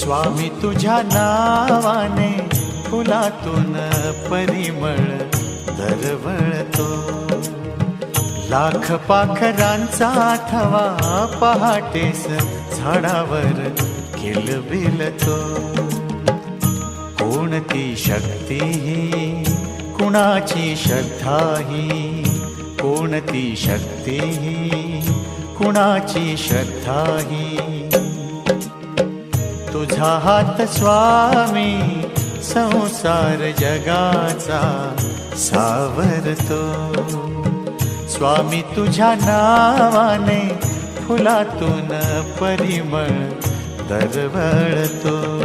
स्वामी तुझ्या नावाने फुलातून परिमळ दरवळतो। लाख पाखरांचा थवा पहाटेस झाडावर किलबिलतो। कोणती शक्ती ही कुणाची श्रद्धा ही, कोणती शक्ती ही कुणाची श्रद्धा ही। तुझा हात स्वामी संसार जगाचा सावरतो। स्वामी तुझ्या नावाने फुलातून परिमळ दरवळतो।